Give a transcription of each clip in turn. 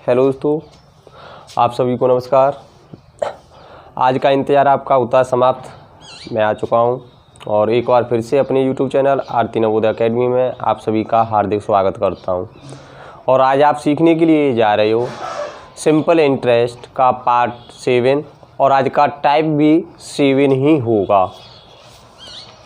Hello दोस्तों, आप सभी को नमस्कार। आज का इंतज़ार आपका होता है समाप्त। मैं आ चुका हूं और एक बार फिर से अपने YouTube चैनल आरती नवोदय अकेडमी में आप सभी का हार्दिक स्वागत करता हूं। और आज आप सीखने के लिए जा रहे हो सिंपल इंटरेस्ट का पार्ट 7 और आज का टाइप भी 7 ही होगा,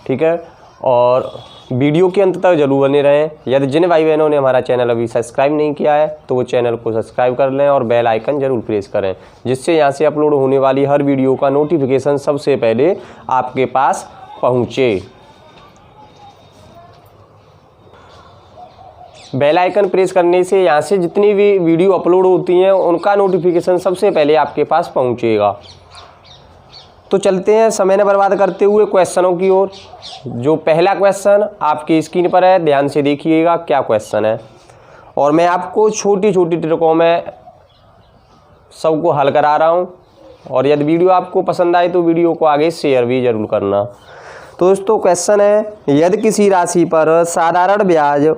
ठीक है। और वीडियो के अंत तक जरूर बने रहें। यदि जिन भाई बहनों ने हमारा चैनल अभी सब्सक्राइब नहीं किया है तो वो चैनल को सब्सक्राइब कर लें और बेल आइकन जरूर प्रेस करें, जिससे यहाँ से अपलोड होने वाली हर वीडियो का नोटिफिकेशन सबसे पहले आपके पास पहुँचे। बेल आइकन प्रेस करने से यहाँ से जितनी भी वीडियो अपलोड होती हैं उनका नोटिफिकेशन सबसे पहले आपके पास पहुँचेगा। तो चलते हैं समय न बर्बाद करते हुए क्वेश्चनों की ओर। जो पहला क्वेश्चन आपकी स्क्रीन पर है, ध्यान से देखिएगा क्या क्वेश्चन है। और मैं आपको छोटी छोटी ट्रिकों में सबको हल करा रहा हूं। और यदि वीडियो आपको पसंद आए तो वीडियो को आगे शेयर भी जरूर करना। तो दोस्तों क्वेश्चन है, यदि किसी राशि पर साधारण ब्याज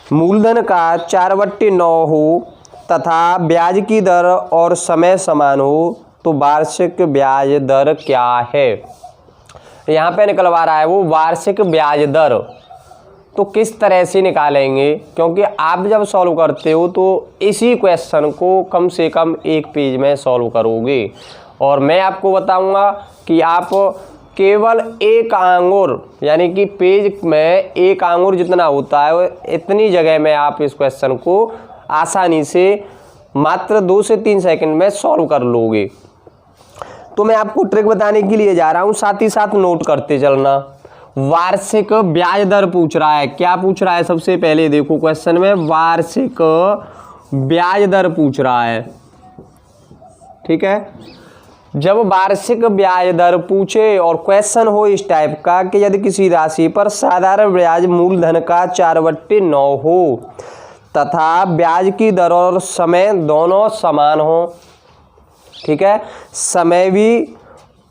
मूलधन का 4/9 हो तथा ब्याज की दर और समय समान हो तो वार्षिक ब्याज दर क्या है। यहाँ पे निकलवा रहा है वो वार्षिक ब्याज दर। तो किस तरह से निकालेंगे, क्योंकि आप जब सॉल्व करते हो तो इसी क्वेश्चन को कम से कम एक पेज में सॉल्व करोगे। और मैं आपको बताऊंगा कि आप केवल एक आंगुर यानी कि पेज में एक आंगुर जितना होता है इतनी जगह में आप इस क्वेश्चन को आसानी से मात्र 2 से 3 सेकंड में सॉल्व कर लोगे। तो मैं आपको ट्रिक बताने के लिए जा रहा हूं, साथ ही साथ नोट करते चलना। वार्षिक ब्याज दर पूछ रहा है। क्या पूछ रहा है, सबसे पहले देखो क्वेश्चन में वार्षिक ब्याज दर पूछ रहा है, ठीक है। जब वार्षिक ब्याज दर पूछे और क्वेश्चन हो इस टाइप का कि यदि किसी राशि पर साधारण ब्याज मूलधन का 4/9 हो तथा ब्याज की दर और समय दोनों समान हो, ठीक है, समय भी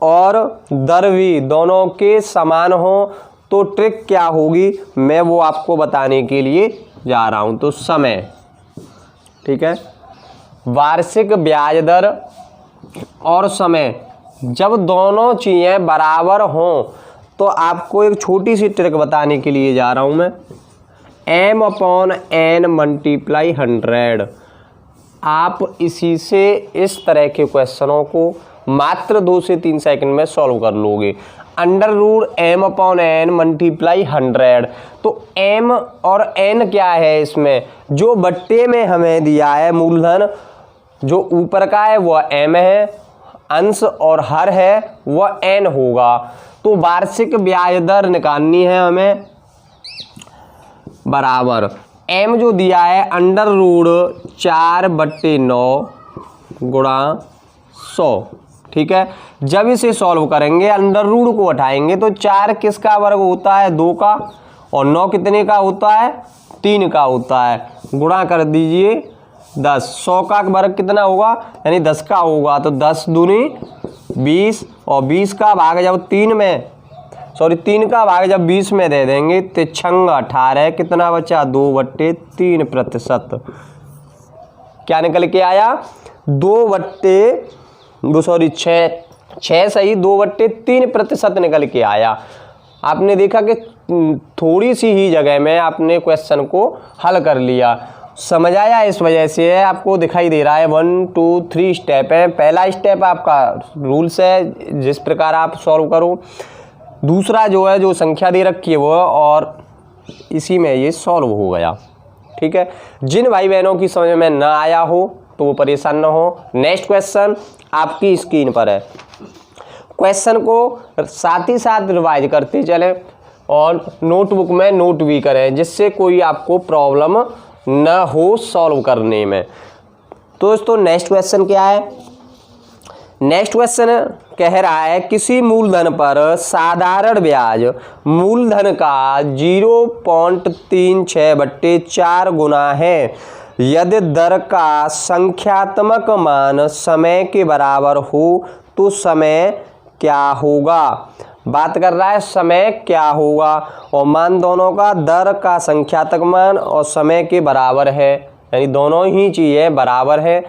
और दर भी दोनों के समान हो, तो ट्रिक क्या होगी मैं वो आपको बताने के लिए जा रहा हूं। तो समय, ठीक है, वार्षिक ब्याज दर और समय जब दोनों चीज़ें बराबर हों तो आपको एक छोटी सी ट्रिक बताने के लिए जा रहा हूं मैं। m/n × 100। आप इसी से इस तरह के क्वेश्चनों को मात्र 2 से 3 सेकंड में सॉल्व कर लोगे। √m/n × 100। तो m और n क्या है, इसमें जो बट्टे में हमें दिया है मूलधन जो ऊपर का है वह m है, अंश और हर है वह n होगा। तो वार्षिक ब्याज दर निकालनी है हमें बराबर m जो दिया है √4/9 × 100, ठीक है। जब इसे सॉल्व करेंगे अंडर रूट को हटाएंगे तो 4 किसका वर्ग होता है, 2 का, और 9 कितने का होता है, 3 का होता है। गुणा कर दीजिए 10। 100 का वर्ग कितना होगा, यानी 10 का होगा। तो 10 दूनी 20 और 20 का भाग जब 3 का भाग जब 20 में दे देंगे तो 6 18, कितना बचा, 2/3%। क्या निकल के आया, 6 सही 2/3% निकल के आया। आपने देखा कि थोड़ी सी ही जगह में आपने क्वेश्चन को हल कर लिया। समझ आया, इस वजह से आपको दिखाई दे रहा है 1 2 3 स्टेप है। पहला स्टेप आपका रूल्स है जिस प्रकार आप सॉल्व करो। दूसरा जो है जो संख्या दे रखी है वो, और इसी में ये सॉल्व हो गया, ठीक है। जिन भाई बहनों की समझ में ना आया हो तो वो परेशान ना हो। नेक्स्ट क्वेश्चन आपकी स्क्रीन पर है। क्वेश्चन को साथ ही साथ रिवाइज करते चलें और नोटबुक में नोट भी करें, जिससे कोई आपको प्रॉब्लम न हो सॉल्व करने में। तो दोस्तों नेक्स्ट क्वेश्चन क्या है, नेक्स्ट क्वेश्चन कह रहा है किसी मूलधन पर साधारण ब्याज मूलधन का 0.36/4 गुना है यदि दर का संख्यात्मक मान समय के बराबर हो तो समय क्या होगा। बात कर रहा है समय क्या होगा और मान दोनों का दर का संख्यात्मक मान और समय के बराबर है, यानी दोनों ही चीज़ें बराबर हैं,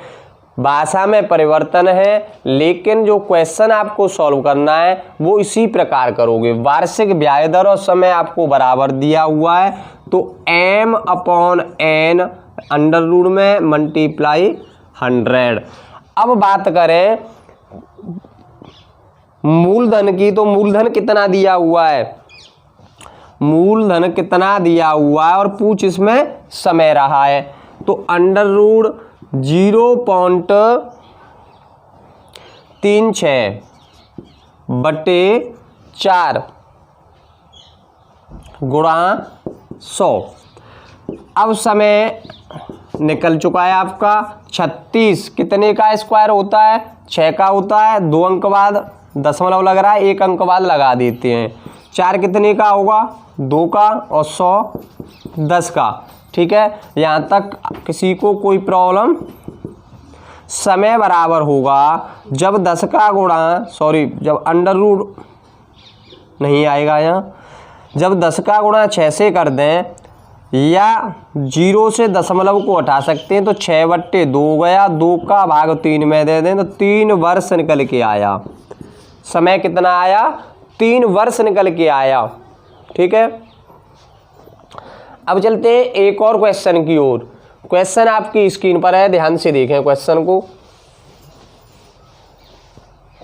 भाषा में परिवर्तन है, लेकिन जो क्वेश्चन आपको सॉल्व करना है वो इसी प्रकार करोगे। वार्षिक ब्याज दर और समय आपको बराबर दिया हुआ है, तो m/n अंडर रूट में मल्टीप्लाई 100। अब बात करें मूलधन की, तो मूलधन कितना दिया हुआ है, मूलधन कितना दिया हुआ है और पूछ इसमें समय रहा है, तो अंडर रूट 0.36/4 गुणा 100। अब समय निकल चुका है आपका 36, कितने का स्क्वायर होता है, 6 का होता है, 2 अंक बाद दशमलव लग रहा है, 1 अंक बाद लगा देते हैं। 4 कितने का होगा, 2 का, और 100 10 का। ठीक है, यहाँ तक किसी को कोई प्रॉब्लम? समय बराबर होगा जब 10 का गुणा, जब अंडर रूट नहीं आएगा यहाँ, जब 10 का गुणा 6 से कर दें या 0 से दशमलव को हटा सकते हैं, तो 6/2 गया, 2 का भाग 3 में दे दें तो 3 वर्ष निकल के आया। समय कितना आया, 3 वर्ष निकल के आया। ठीक है, अब चलते हैं एक और क्वेश्चन की ओर। क्वेश्चन आपकी स्क्रीन पर है, ध्यान से देखें क्वेश्चन को।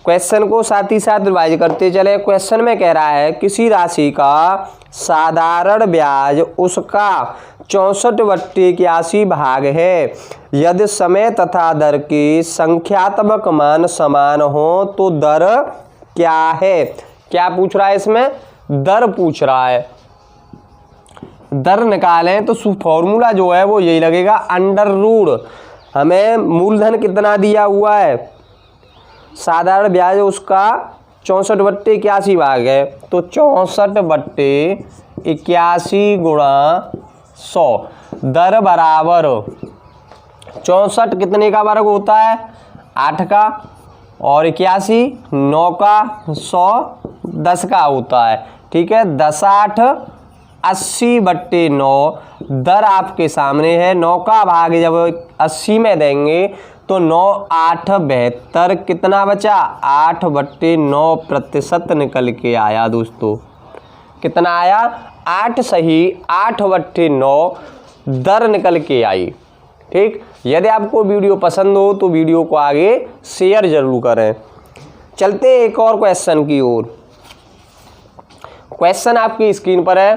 क्वेश्चन को साथ ही साथ रिवाइज करते चले। क्वेश्चन में कह रहा है किसी राशि का साधारण ब्याज उसका 64/81 भाग है, यदि समय तथा दर की संख्यात्मक मान समान हो तो दर क्या है। क्या पूछ रहा है इसमें, दर पूछ रहा है। दर निकालें तो फॉर्मूला जो है वो यही लगेगा, अंडर रूट, हमें मूलधन कितना दिया हुआ है, साधारण ब्याज उसका 64/81 भाग है, तो 64/81 गुणा 100, दर बराबर 64 कितने का वर्ग होता है, 8 का, और 81 9 का, 100 10 का होता है। ठीक है, 10/8 80/9, दर आपके सामने है। 9 का भाग जब 80 में देंगे तो 9×8 72, कितना बचा, 8/9% निकल के आया दोस्तों। कितना आया, 8 सही 8/9 दर निकल के आई। ठीक, यदि आपको वीडियो पसंद हो तो वीडियो को आगे शेयर जरूर करें। चलते एक और क्वेश्चन की ओर। क्वेश्चन आपकी स्क्रीन पर है,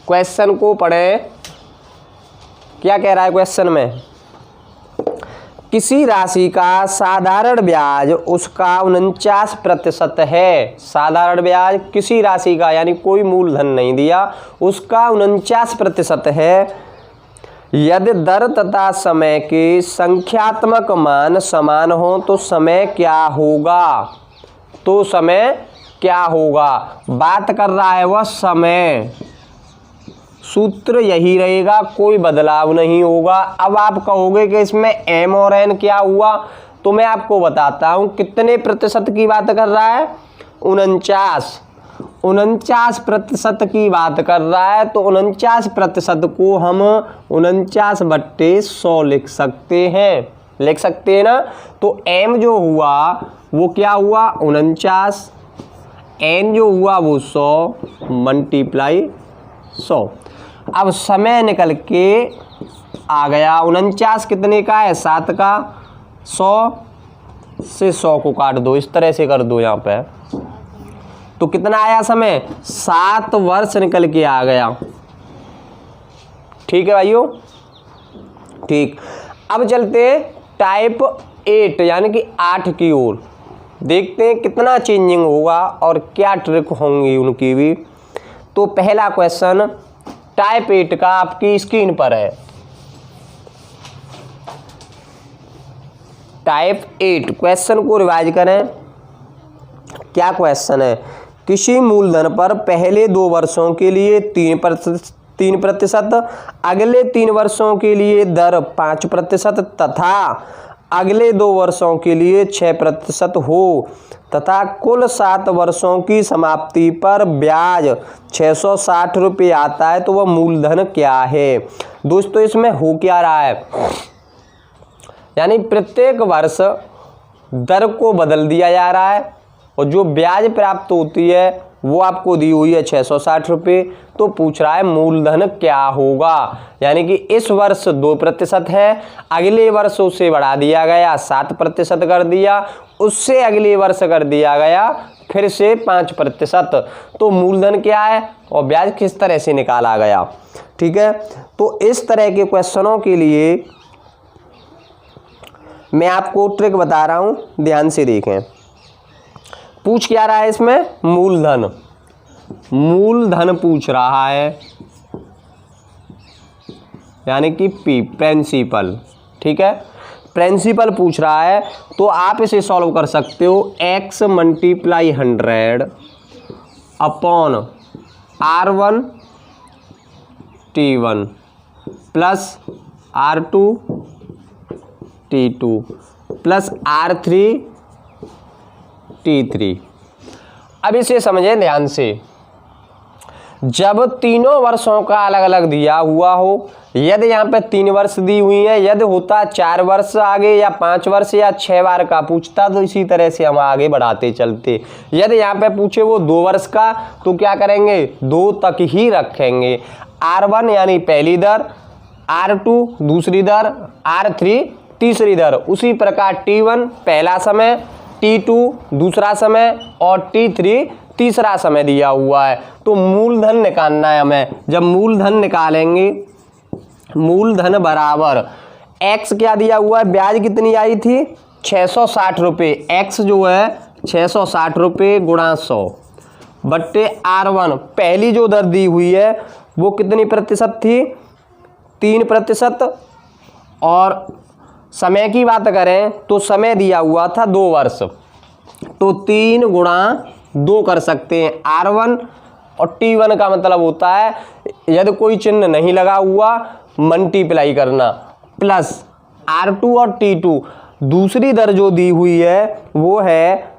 क्वेश्चन को पढ़ें। क्या कह रहा है क्वेश्चन में, किसी राशि का साधारण ब्याज उसका 49% है। साधारण ब्याज किसी राशि का, यानी कोई मूलधन नहीं दिया, उसका 49% है, यदि दर तथा समय के संख्यात्मक मान समान हो तो समय क्या होगा। तो समय क्या होगा, बात कर रहा है वह समय, सूत्र यही रहेगा, कोई बदलाव नहीं होगा। अब आप कहोगे कि इसमें m और n क्या हुआ, तो मैं आपको बताता हूं कितने प्रतिशत की बात कर रहा है, 49% की बात कर रहा है। तो 49% को हम 49/100 लिख सकते हैं, लिख सकते हैं ना। तो m जो हुआ वो क्या हुआ, 49, n जो हुआ वो 100 × 100। अब समय निकल के आ गया, 49 कितने का है, 7 का, 100 से 100 को काट दो, इस तरह से कर दो यहाँ पे, तो कितना आया समय, 7 वर्ष निकल के आ गया। ठीक है भाइयों, ठीक। अब चलते टाइप 8 यानी कि 8 की ओर, देखते हैं कितना चेंजिंग होगा और क्या ट्रिक होंगी उनकी भी। तो पहला क्वेश्चन टाइप 8 का आपकी स्क्रीन पर है। टाइप 8 क्वेश्चन को रिवाइज करें। क्या क्वेश्चन है, किसी मूलधन पर पहले 2 वर्षों के लिए 3%, अगले 3 वर्षों के लिए दर 5% तथा अगले 2 वर्षों के लिए 6% हो तथा कुल 7 वर्षों की समाप्ति पर ब्याज 660 रुपये आता है तो वह मूलधन क्या है। दोस्तों इसमें हो क्या रहा है, यानी प्रत्येक वर्ष दर को बदल दिया जा रहा है और जो ब्याज प्राप्त होती है वो आपको दी हुई है 660 रुपये। तो पूछ रहा है मूलधन क्या होगा, यानी कि इस वर्ष 2% है, अगले वर्ष उसे बढ़ा दिया गया 7% कर दिया, उससे अगले वर्ष कर दिया गया फिर से 5%। तो मूलधन क्या है और ब्याज किस तरह से निकाला गया। ठीक है, तो इस तरह के क्वेश्चनों के लिए मैं आपको ट्रिक बता रहा हूं, ध्यान से देखें। पूछ क्या रहा है इसमें, मूलधन, मूलधन पूछ रहा है, यानी कि पी प्रिंसिपल। ठीक है, प्रिंसिपल पूछ रहा है तो आप इसे सॉल्व कर सकते हो x multiply 100 upon R1 T1 plus R2 T2 plus R3 T3। अब इसे समझें ध्यान से, जब तीनों वर्षों का अलग अलग दिया हुआ हो, यदि यहाँ पे 3 वर्ष दी हुई है, यदि होता 4 वर्ष आगे या 5 वर्ष या 6 बार का पूछता तो इसी तरह से हम आगे बढ़ाते चलते। यदि यहाँ पे पूछे वो 2 वर्ष का तो क्या करेंगे, 2 तक ही रखेंगे। R1 यानी पहली दर, R2 दूसरी दर, R3 तीसरी दर, उसी प्रकार T1 पहला समय, T2 दूसरा समय और T3 तीसरा समय दिया हुआ है। तो मूलधन निकालना है हमें। जब मूलधन निकालेंगे, मूलधन बराबर x क्या दिया हुआ है, ब्याज कितनी आई थी 660 रुपये, x जो है 660 रुपये गुणा 100 बट्टे R1, पहली जो दर दी हुई है वो कितनी प्रतिशत थी, 3%। और समय की बात करें तो समय दिया हुआ था 2 वर्ष, तो 3 गुणा 2 कर सकते हैं। R1 और T1 का मतलब होता है यदि कोई चिन्ह नहीं लगा हुआ मल्टीप्लाई करना, प्लस R2 और T2 दूसरी दर जो दी हुई है वो है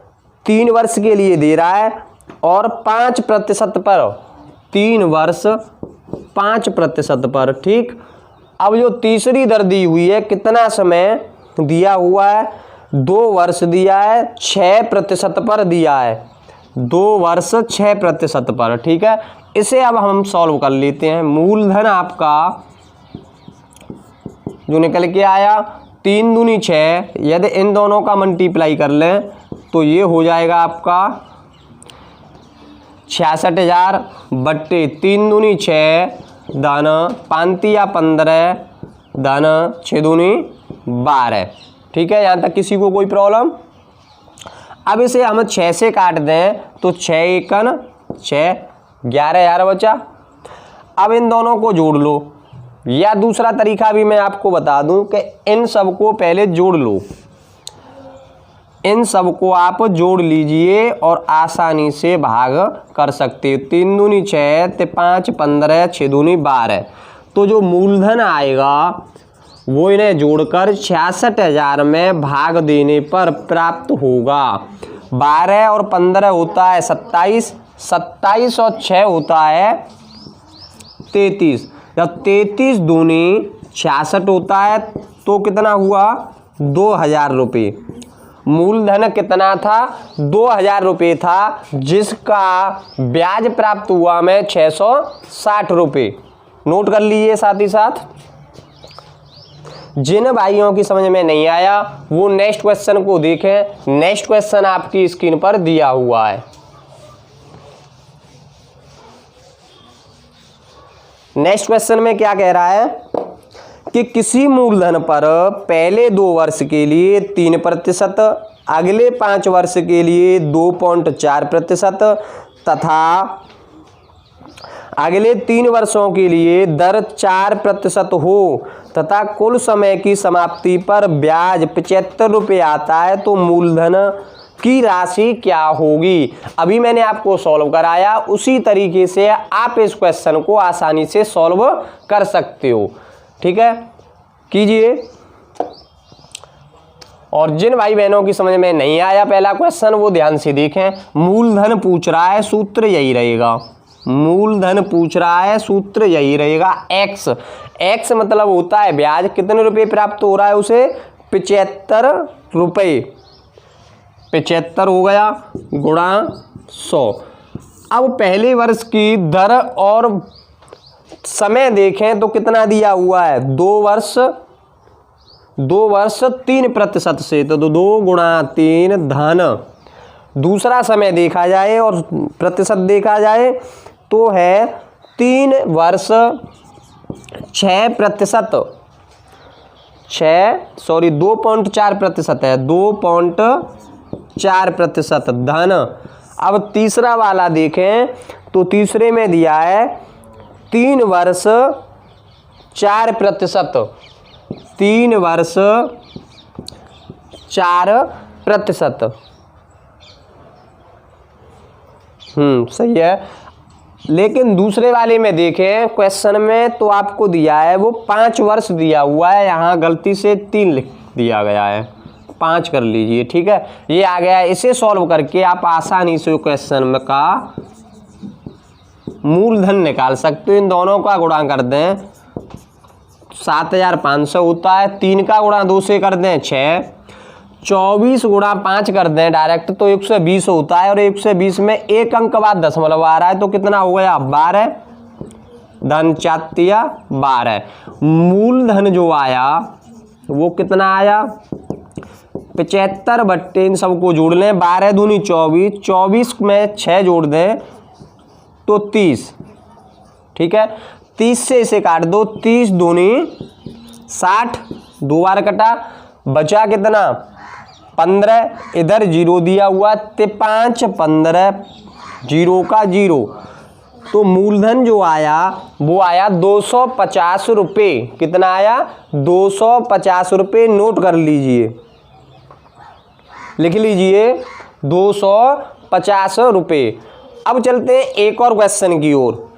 3 वर्ष के लिए दे रहा है और 5% पर, 3 वर्ष 5% पर। ठीक, अब जो तीसरी दर दी हुई है कितना समय दिया हुआ है, 2 वर्ष दिया है, 6% पर दिया है, 2 वर्ष 6% पर। ठीक है, इसे अब हम सॉल्व कर लेते हैं। मूलधन आपका जो निकल के आया 3 दूनी 6, यदि इन दोनों का मल्टीप्लाई कर लें तो ये हो जाएगा आपका 66,000 बट्टे 3 दूनी 6 धन 5 या 15 धन 6 दूनी 12। ठीक है, यहाँ तक किसी को कोई प्रॉब्लम। अब इसे हम 6 से काट दें तो 6 एकन 6, 11,000 बचा। अब इन दोनों को जोड़ लो, या दूसरा तरीका भी मैं आपको बता दूं कि इन सबको पहले जोड़ लो, इन सबको आप जोड़ लीजिए और आसानी से भाग कर सकते हो। 3 दूनी 6 ते 5 15, 6 दूनी 12। तो जो मूलधन आएगा वो इन्हें जोड़कर 66,000 में भाग देने पर प्राप्त होगा। 12 और 15 होता है 27, 27 और 6 होता है 33। जब 33 दूनी 66 होता है तो कितना हुआ, 2,000 रुपये। मूलधन कितना था, 2,000 रुपये था, जिसका ब्याज प्राप्त हुआ में 660 रुपये। नोट कर लीजिए साथ ही साथ। जिन भाइयों की समझ में नहीं आया वो नेक्स्ट क्वेश्चन को देखें। नेक्स्ट क्वेश्चन आपकी स्क्रीन पर दिया हुआ है। नेक्स्ट क्वेश्चन में क्या कह रहा है कि किसी मूलधन पर पहले 2 वर्ष के लिए 3%, अगले 5 वर्ष के लिए 2.4% तथा अगले 3 वर्षों के लिए दर 4% हो तथा कुल समय की समाप्ति पर ब्याज 75 रुपये आता है तो मूलधन की राशि क्या होगी। अभी मैंने आपको सॉल्व कराया, उसी तरीके से आप इस क्वेश्चन को आसानी से सॉल्व कर सकते हो। ठीक है, कीजिए। और जिन भाई बहनों की समझ में नहीं आया पहला क्वेश्चन वो ध्यान से देखें। मूलधन पूछ रहा है, सूत्र यही रहेगा। मूलधन पूछ रहा है, सूत्र यही रहेगा एक्स। एक्स मतलब होता है ब्याज। कितने रुपए प्राप्त हो रहा है उसे? 75 रुपये। 75 हो गया गुणा 100। अब पहले वर्ष की दर और समय देखें तो कितना दिया हुआ है? 2 वर्ष 3% से, तो 2 गुणा 3 धन। दूसरा समय देखा जाए और प्रतिशत देखा जाए तो है 3 वर्ष 6%, 2.4% है, 2.4% धन। अब तीसरा वाला देखें तो तीसरे में दिया है 3 वर्ष 4%, 3 वर्ष 4%। सही है। लेकिन दूसरे वाले में देखें क्वेश्चन में तो आपको दिया है वो 5 वर्ष दिया हुआ है, यहाँ गलती से 3 लिख दिया गया है, 5 कर लीजिए। ठीक है, ये आ गया है। इसे सॉल्व करके आप आसानी से क्वेश्चन में का मूलधन निकाल सकते हो। इन दोनों का गुणा कर दें 7500 होता है, 3 का गुणा 2 से कर दें 6, 24 गुणा 5 कर दें डायरेक्ट तो 120 होता है, और 120 में एक अंक बाद दशमलव आ रहा है तो कितना हो गया? 12 धन 4 12। मूलधन जो आया वो कितना आया? 75 बट्टे इन सबको जोड़ लें, 12 दूनी 24, 24 में 6 जोड़ दें तो 30। ठीक है, 30 से इसे काट दो, 30 दूनी 60, 2 बार कटा, बचा कितना? 15। इधर 0 दिया हुआ तो 5 15 0 का 0, तो मूलधन जो आया वो आया 250 रुपये। कितना आया? 250 रुपये। नोट कर लीजिए, लिख लीजिए 250 रुपये। अब चलते हैं एक और क्वेश्चन की ओर,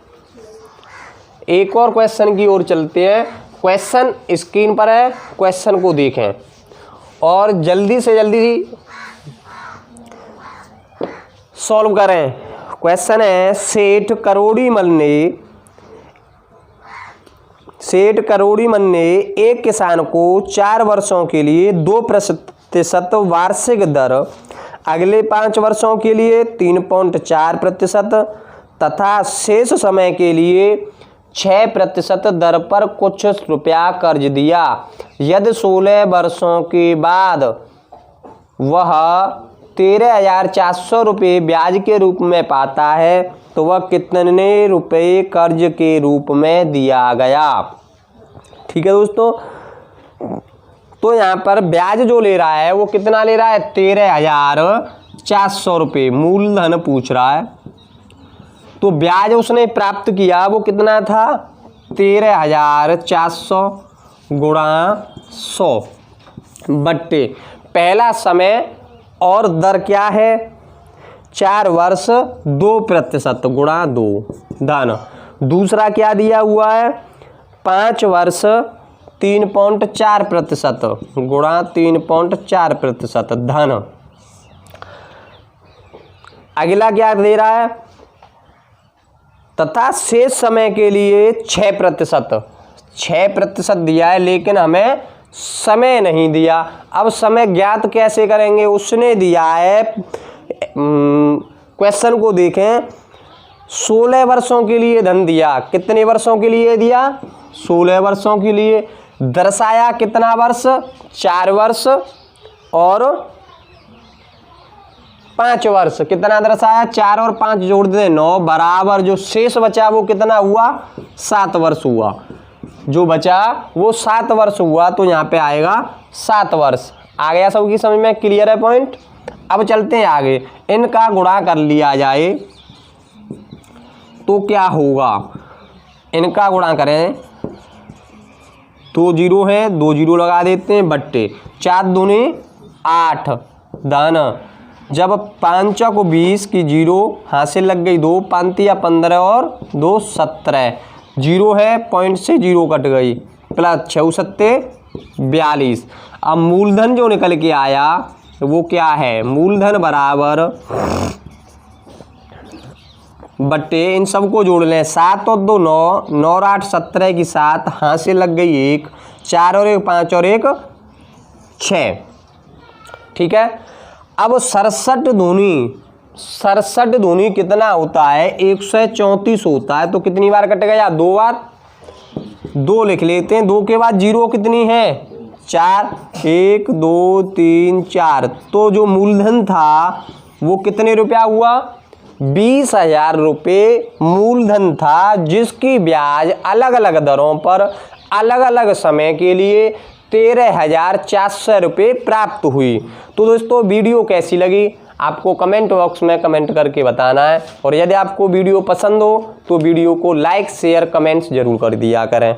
एक और क्वेश्चन की ओर चलते हैं। क्वेश्चन स्क्रीन पर है, क्वेश्चन को देखें और जल्दी से जल्दी सॉल्व करें। क्वेश्चन है सेठ करोड़ीमल ने एक किसान को 4 वर्षों के लिए 2% वार्षिक दर, अगले 5 वर्षों के लिए 3.4% तथा शेष समय के लिए 6% दर पर कुछ रुपया कर्ज दिया। यदि 16 वर्षों के बाद वह 13,400 रुपये ब्याज के रूप में पाता है तो वह कितने रुपये कर्ज के रूप में दिया गया? ठीक है दोस्तों, तो यहाँ पर ब्याज जो ले रहा है वो कितना ले रहा है? 13,400 रुपये मूलधन पूछ रहा है। तो ब्याज उसने प्राप्त किया वो कितना था? 13,400 गुणा 100 बट्टे पहला समय और दर क्या है? 4 वर्ष 2% गुणा 2 धन। दूसरा क्या दिया हुआ है? 5 वर्ष 3.4% गुणा 3.4% धन। अगला क्या दे रहा है? तथा शेष समय के लिए 6% दिया है, लेकिन हमें समय नहीं दिया। अब समय ज्ञात कैसे करेंगे? उसने दिया है, क्वेश्चन को देखें, 16 वर्षों के लिए धन दिया। कितने वर्षों के लिए दिया? 16 वर्षों के लिए। दर्शाया कितना वर्ष? 4 वर्ष और 5 वर्ष। कितना दर्शाया? 4 और 5 जोड़ दें 9 बराबर जो शेष बचा वो कितना हुआ? 7 वर्ष हुआ। जो बचा वो 7 वर्ष हुआ, तो यहाँ पे आएगा 7 वर्ष। आ गया सबकी समझ में? क्लियर है पॉइंट? अब चलते हैं आगे। इनका गुणा कर लिया जाए तो क्या होगा? इनका गुणा करें, 2 जीरो है, 2 जीरो लगा देते हैं बट्टे 4 दूनी 8 धन। जब 5 को 20 की 0 हासिल लग गई, 2 5 या 15 और 2 17 जीरो है, पॉइंट से 0 कट गई, प्लस 6 7 42। अब मूलधन जो निकल के आया वो क्या है, मूलधन बराबर बट्टे इन सबको जोड़ लें, 7 और 2 9, 9 और 8 17 की 7, हाँ से लग गई 1, 4 और 1 5 और 1 6। ठीक है। अब 67 दूनी कितना होता है, 134 होता है। तो कितनी बार कटेगा या 2 बार, 2 लिख लेते हैं। 2 के बाद 0 कितनी है, 4, 1 2 3 4। तो जो मूलधन था वो कितने रुपया हुआ, 20,000 रुपये मूलधन था, जिसकी ब्याज अलग अलग दरों पर अलग अलग समय के लिए 13,400 रुपये प्राप्त हुई। तो दोस्तों वीडियो कैसी लगी आपको कमेंट बॉक्स में कमेंट करके बताना है, और यदि आपको वीडियो पसंद हो तो वीडियो को लाइक शेयर कमेंट्स जरूर कर दिया करें।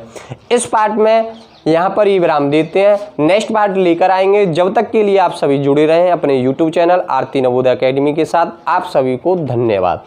इस पार्ट में यहाँ पर ही विराम देते हैं, नेक्स्ट पार्ट लेकर आएंगे। जब तक के लिए आप सभी जुड़े रहें अपने यूट्यूब चैनल आरती नवोदय एकेडमी के साथ। आप सभी को धन्यवाद।